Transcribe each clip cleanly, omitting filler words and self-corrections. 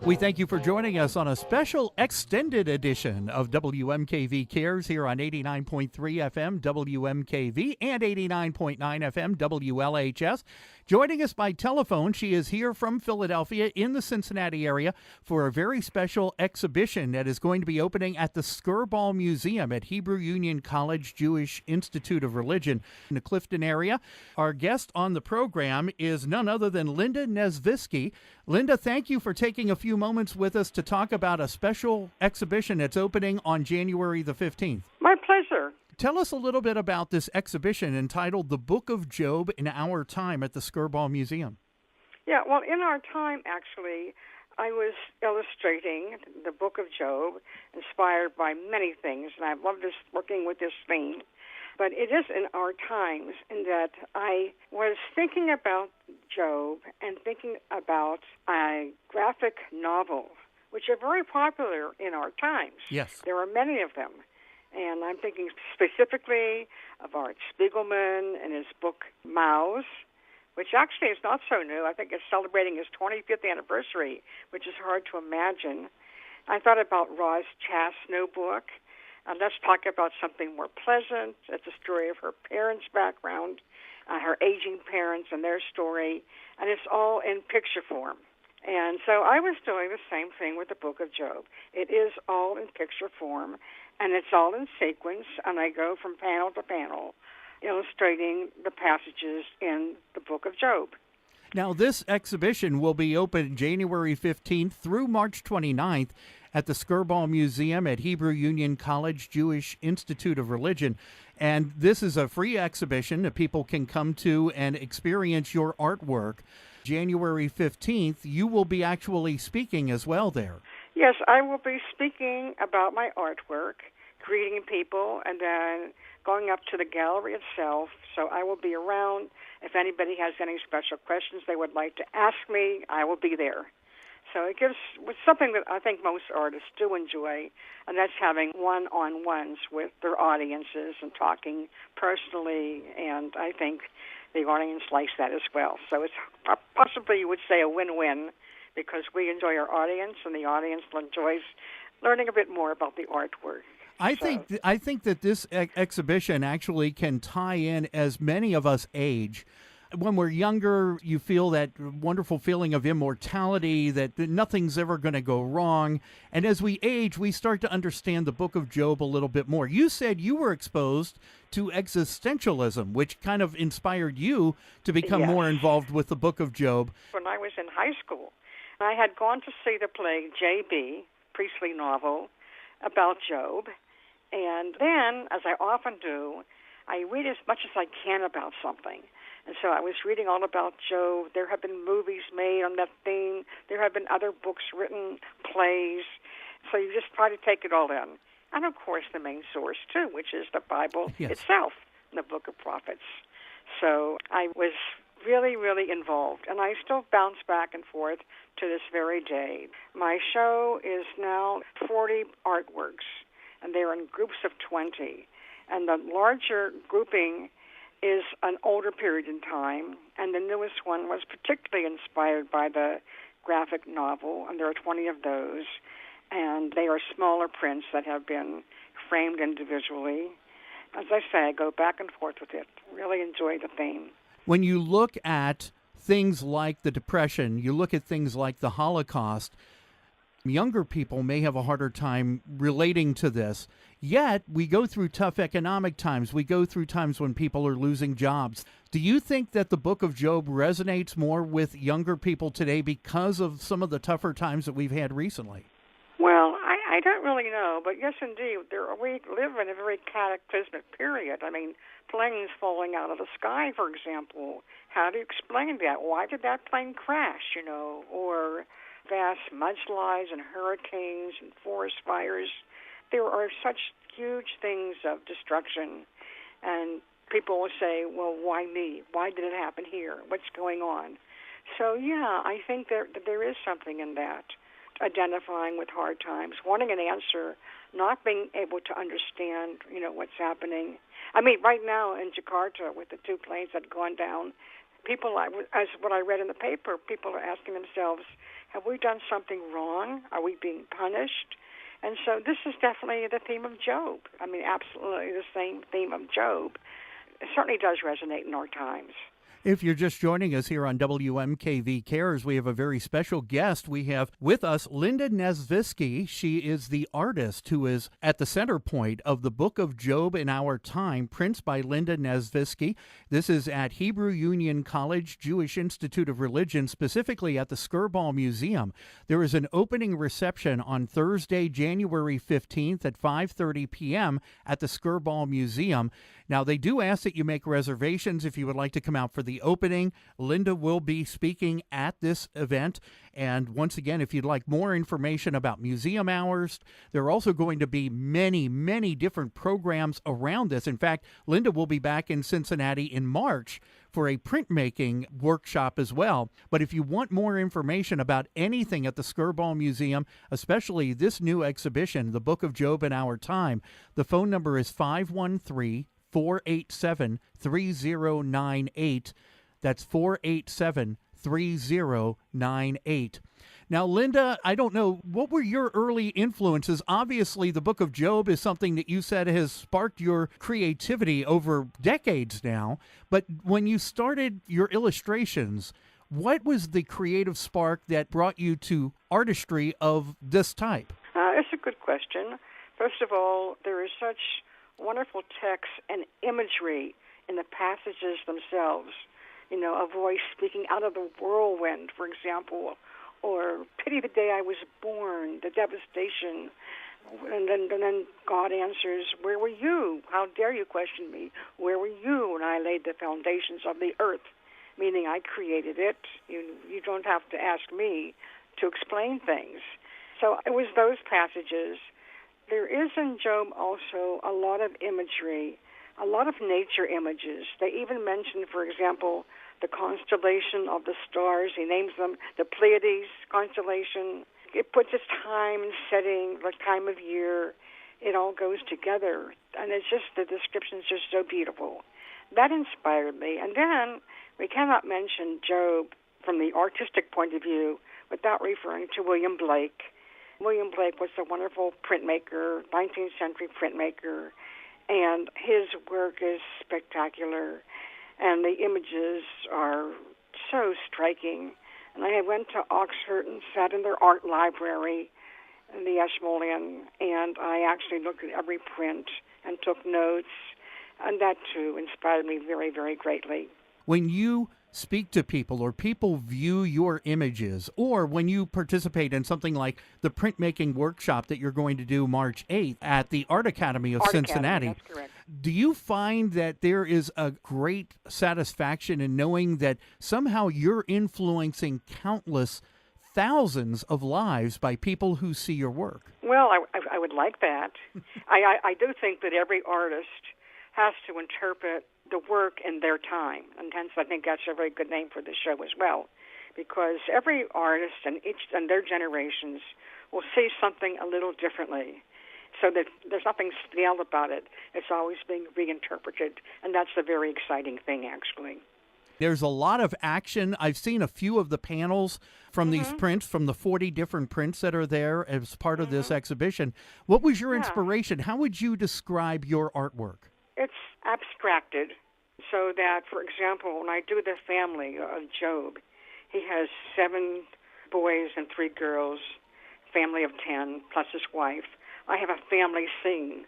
We thank you for joining us on a special extended edition of WMKV Cares here on 89.3 FM WMKV and 89.9 FM WLHS. Joining us by telephone, she is here from Philadelphia in the Cincinnati area for a very special exhibition that is going to be opening at the Skirball Museum at Hebrew Union College Jewish Institute of Religion in the Clifton area. Our guest on the program is none other than Linda Nesvisky. Linda, thank you for taking a few moments with us to talk about a special exhibition that's opening on January the 15th. My pleasure. Tell us a little bit about this exhibition entitled The Book of Job in Our Time at the Skirball Museum. Yeah, well, in our time, actually, I was illustrating the Book of Job, inspired by many things, and I've loved working with this theme. But it is in our times in that I was thinking about Job and thinking about a graphic novel, which are very popular in our times. Yes. There are many of them. And I'm thinking specifically of Art Spiegelman and his book Mouse, which actually is not so new. I think it's celebrating his 25th anniversary, which is hard to imagine. I thought about Roz Chasnow book. Let's talk about something more pleasant. It's a story of her parents' background, her aging parents and their story, and it's all in picture form. And so I was doing the same thing with the Book of Job. It is all in picture form, and it's all in sequence, and I go from panel to panel illustrating the passages in the Book of Job. Now, this exhibition will be open January 15th through March 29th at the Skirball Museum at Hebrew Union College Jewish Institute of Religion. And this is a free exhibition that people can come to and experience your artwork. January 15th, you will be actually speaking as well there. Yes, I will be speaking about my artwork, greeting people, and then going up to the gallery itself. So I will be around. If anybody has any special questions they would like to ask me, I will be there. So it's something that I think most artists do enjoy, and that's having one-on-ones with their audiences and talking personally, and I think the audience likes that as well. So it's possibly, you would say, a win-win, because we enjoy our audience, and the audience enjoys learning a bit more about the artwork. I think that this exhibition actually can tie in as many of us age. When we're younger, you feel that wonderful feeling of immortality, that nothing's ever going to go wrong. And as we age, we start to understand the Book of Job a little bit more. You said you were exposed to existentialism, which kind of inspired you to become more involved with the Book of Job. When I was in high school, I had gone to see the play J.B., Priestley novel, about Job. And then, as I often do, I read as much as I can about something. And so I was reading all about Job. There have been movies made on that theme. There have been other books written, plays. So you just try to take it all in. And, of course, the main source, too, which is the Bible itself, the Book of Prophets. So I was really, really involved. And I still bounce back and forth to this very day. My show is now 40 artworks, and they're in groups of 20. And the larger grouping is an older period in time, and the newest one was particularly inspired by the graphic novel, and there are 20 of those, and they are smaller prints that have been framed individually. As I say, I go back and forth with it. Really enjoy the theme. When you look at things like the Depression, you look at things like the Holocaust, younger people may have a harder time relating to this. Yet, we go through tough economic times. We go through times when people are losing jobs. Do you think that the Book of Job resonates more with younger people today because of some of the tougher times that we've had recently? Well, I don't really know, but yes, indeed, we live in a very cataclysmic period. I mean, planes falling out of the sky, for example. How do you explain that? Why did that plane crash, or vast mudslides and hurricanes and forest fires? There are such huge things of destruction, and people will say, well, why me? Why did it happen here? What's going on? So, yeah, I think there is something in that, identifying with hard times, wanting an answer, not being able to understand, what's happening. I mean, right now in Jakarta, with the two planes that have gone down, People, as what I read in the paper, people are asking themselves, have we done something wrong? Are we being punished? And so this is definitely the theme of Job. I mean, absolutely the same theme of Job. It certainly does resonate in our times. If you're just joining us here on WMKV Cares, we have a very special guest. We have with us Linda Nesvisky. She is the artist who is at the center point of the Book of Job in Our Time, prints by Linda Nesvisky. This is at Hebrew Union College Jewish Institute of Religion, specifically at the Skirball Museum. There is an opening reception on Thursday, January 15th at 5:30 p.m. at the Skirball Museum. Now, they do ask that you make reservations if you would like to come out for the opening. Linda will be speaking at this event. And once again, if you'd like more information about museum hours, there are also going to be many, many different programs around this. In fact, Linda will be back in Cincinnati in March for a printmaking workshop as well. But if you want more information about anything at the Skirball Museum, especially this new exhibition, The Book of Job in Our Time, the phone number is 513-487-3098. That's 487-3098. Now, Linda, I don't know, what were your early influences? Obviously, the Book of Job is something that you said has sparked your creativity over decades now. But when you started your illustrations, what was the creative spark that brought you to artistry of this type? It's a good question. First of all, there is such wonderful text and imagery in the passages themselves. You know, a voice speaking out of the whirlwind, for example, or pity the day I was born, the devastation. And then God answers, where were you? How dare you question me? Where were you when I laid the foundations of the earth? Meaning I created it. You don't have to ask me to explain things. So it was those passages. There is in Job also a lot of imagery, a lot of nature images. They even mention, for example, the constellation of the stars. He names them the Pleiades constellation. It puts its time and setting, the time of year. It all goes together. And it's just, the description is just so beautiful. That inspired me. And then we cannot mention Job from the artistic point of view without referring to William Blake. William Blake was a wonderful printmaker, 19th century printmaker, and his work is spectacular, and the images are so striking. And I went to Oxford and sat in their art library in the Ashmolean, and I actually looked at every print and took notes, and that too inspired me very, very greatly. When you speak to people or people view your images, or when you participate in something like the printmaking workshop that you're going to do March 8th at the Art Academy of Cincinnati, that's correct. Do you find that there is a great satisfaction in knowing that somehow you're influencing countless thousands of lives by people who see your work? Well, I would like that. I do think that every artist has to interpret the work in their time, and hence I think that's a very good name for the show as well, because every artist and their generations will see something a little differently, so that there's nothing stale about it. It's always being reinterpreted, and that's the very exciting thing, actually. There's a lot of action. I've seen a few of the panels from these prints, from the 40 different prints that are there as part of this exhibition. What was your inspiration? How would you describe your artwork? It's abstracted, so that, for example, when I do the family of Job, he has 7 boys and 3 girls, family of 10, plus his wife. I have a family scene,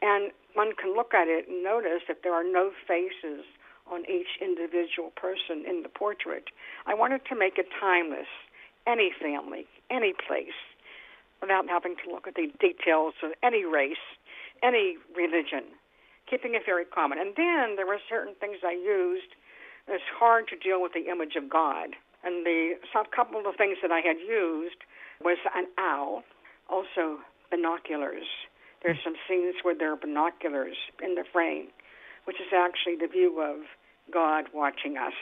and one can look at it and notice that there are no faces on each individual person in the portrait. I wanted to make it timeless, any family, any place, without having to look at the details of any race, any religion, keeping it very common. And then there were certain things I used. It's hard to deal with the image of God. And a couple of the things that I had used was an owl, also binoculars. There's some scenes where there are binoculars in the frame, which is actually the view of God watching us,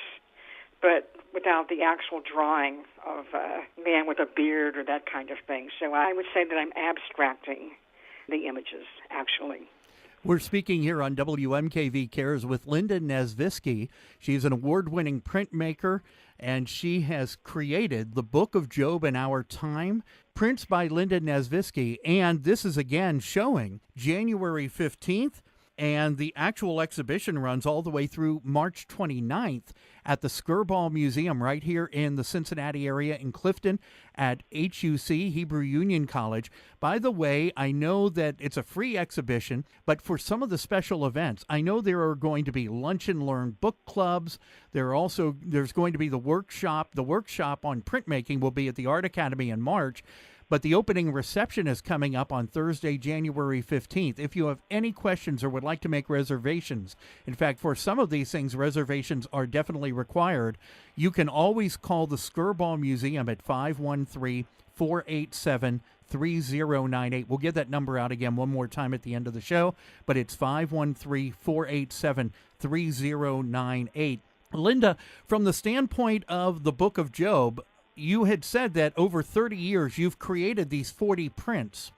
but without the actual drawing of a man with a beard or that kind of thing. So I would say that I'm abstracting the images, actually. We're speaking here on WMKV Cares with Linda Nesvisky. She's an award-winning printmaker, and she has created the Book of Job in Our Time, prints by Linda Nesvisky. And this is again showing January 15th, and the actual exhibition runs all the way through March 29th at the Skirball Museum right here in the Cincinnati area in Clifton at HUC, Hebrew Union College. By the way, I know that it's a free exhibition, but for some of the special events, I know there are going to be lunch and learn book clubs. There's going to be the workshop. The workshop on printmaking will be at the Art Academy in March. But the opening reception is coming up on Thursday, January 15th. If you have any questions or would like to make reservations, in fact, for some of these things, reservations are definitely required, you can always call the Skirball Museum at 513-487-3098. We'll get that number out again one more time at the end of the show, but it's 513-487-3098. Linda, from the standpoint of the Book of Job, you had said that over 30 years you've created these 40 prints.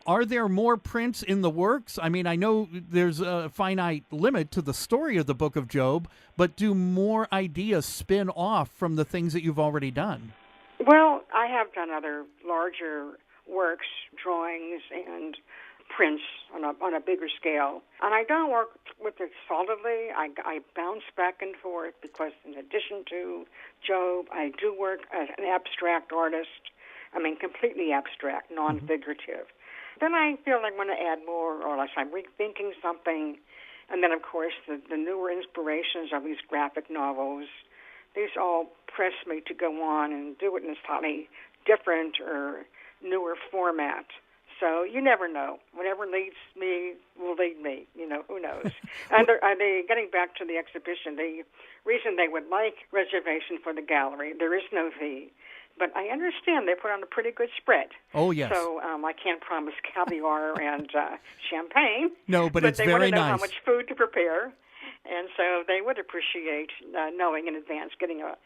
Are there more prints in the works? I mean, I know there's a finite limit to the story of the Book of Job, but do more ideas spin off from the things that you've already done? Well, I have done other larger works, drawings, and prints on a bigger scale. And I don't work with it solidly. I bounce back and forth because in addition to Job, I do work as an abstract artist. I mean, completely abstract, non-figurative. Then I feel I want to add more or less. I'm rethinking something. And then, of course, the newer inspirations of these graphic novels, these all press me to go on and do it in a slightly different or newer format. So you never know. Whatever leads me will lead me. You know, who knows? And they getting back to the exhibition, the reason they would like reservation for the gallery, there is no fee. But I understand they put on a pretty good spread. Oh, yes. So I can't promise caviar and champagne. No, but it's very nice. They want to know how much food to prepare. And so they would appreciate knowing in advance, getting a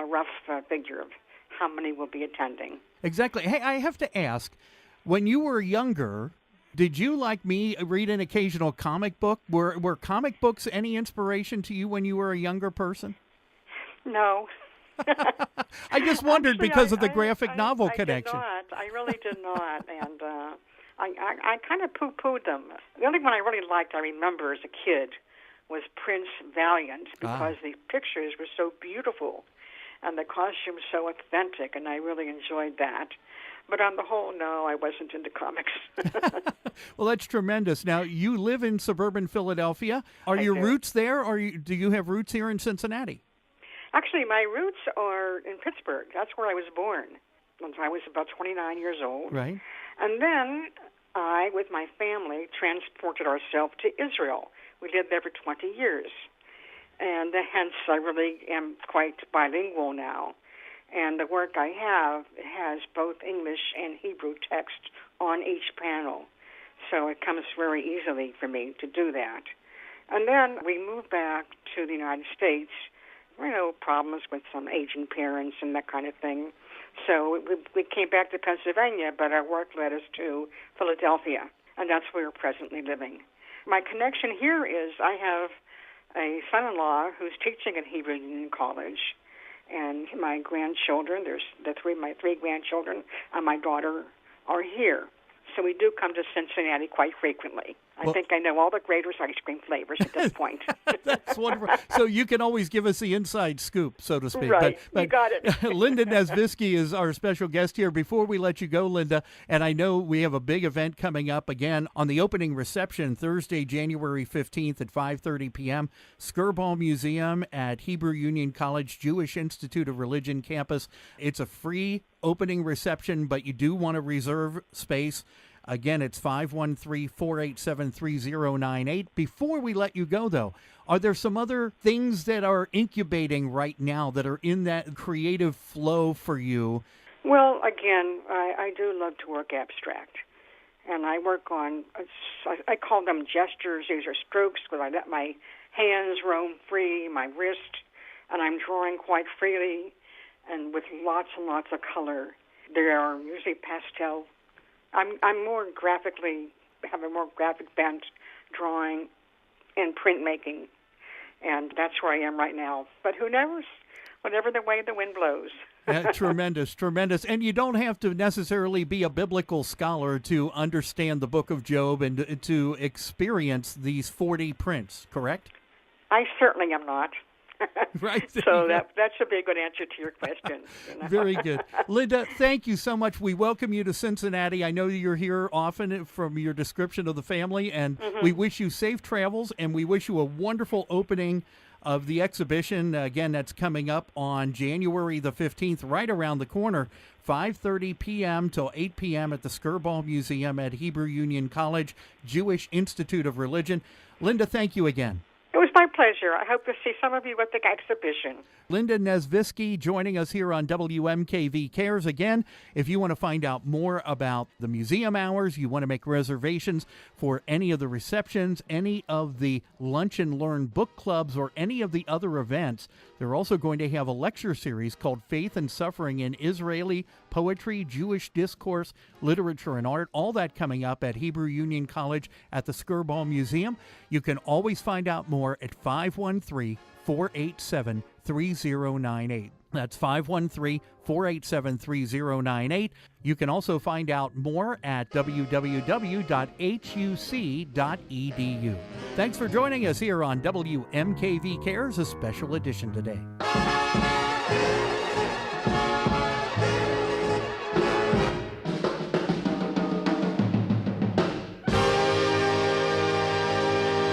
rough figure of how many will be attending. Exactly. Hey, I have to ask, when you were younger, did you, like me, read an occasional comic book? Were comic books any inspiration to you when you were a younger person? No. I just wondered because of the graphic novel connection. I really did not. And I kind of poo-pooed them. The only one I really liked, I remember as a kid, was Prince Valiant because the pictures were so beautiful and the costumes so authentic, and I really enjoyed that. But on the whole, no, I wasn't into comics. Well, that's tremendous. Now, you live in suburban Philadelphia. Are your roots there, or do you have roots here in Cincinnati? Actually, my roots are in Pittsburgh. That's where I was born when I was about 29 years old. Right. And then I, with my family, transported ourselves to Israel. We lived there for 20 years. And hence, I really am quite bilingual now. And the work I have has both English and Hebrew text on each panel. So it comes very easily for me to do that. And then we moved back to the United States, problems with some aging parents and that kind of thing. So we came back to Pennsylvania, but our work led us to Philadelphia, and that's where we're presently living. My connection here is I have a son-in-law who's teaching at Hebrew Union College, and my grandchildren, my three grandchildren and my daughter are here. So we do come to Cincinnati quite frequently. I think I know all the greatest ice cream flavors at this point. That's wonderful. So you can always give us the inside scoop, so to speak. Right, you got it. Linda Nesvisky is our special guest here. Before we let you go, Linda, and I know we have a big event coming up again on the opening reception Thursday, January 15th at 5:30 p.m., Skirball Museum at Hebrew Union College Jewish Institute of Religion campus. It's a free opening reception, but you do want to reserve space. Again, it's 513-487-3098. Before we let you go, though, are there some other things that are incubating right now that are in that creative flow for you? Well, again, I do love to work abstract. And I work on, I call them gestures. These are strokes because I let my hands roam free, my wrist, and I'm drawing quite freely and with lots and lots of color. There are usually pastel. I'm more graphically, have a more graphic bent drawing, and printmaking. And that's where I am right now. But who knows? Whatever the way the wind blows. Tremendous, tremendous. And you don't have to necessarily be a biblical scholar to understand the book of Job and to experience these 40 prints, correct? I certainly am not. Right. So that should be a good answer to your question. Very good. Linda, thank you so much. We welcome you to Cincinnati. I know you're here often from your description of the family, and we wish you safe travels, and we wish you a wonderful opening of the exhibition. Again, that's coming up on January the 15th, right around the corner, 5:30 p.m. till 8 p.m. at the Skirball Museum at Hebrew Union College, Jewish Institute of Religion. Linda, thank you again. It was my pleasure. I hope to see some of you at the exhibition. Linda Nesvisky joining us here on WMKV Cares. Again, if you want to find out more about the museum hours, you want to make reservations for any of the receptions, any of the Lunch and Learn book clubs, or any of the other events, they're also going to have a lecture series called Faith and Suffering in Israeli Poetry, Jewish Discourse, Literature, and Art. All that coming up at Hebrew Union College at the Skirball Museum. You can always find out more at 513-487-3098. That's 513-487-3098. You can also find out more at www.huc.edu. Thanks for joining us here on WMKV Cares, a special edition today.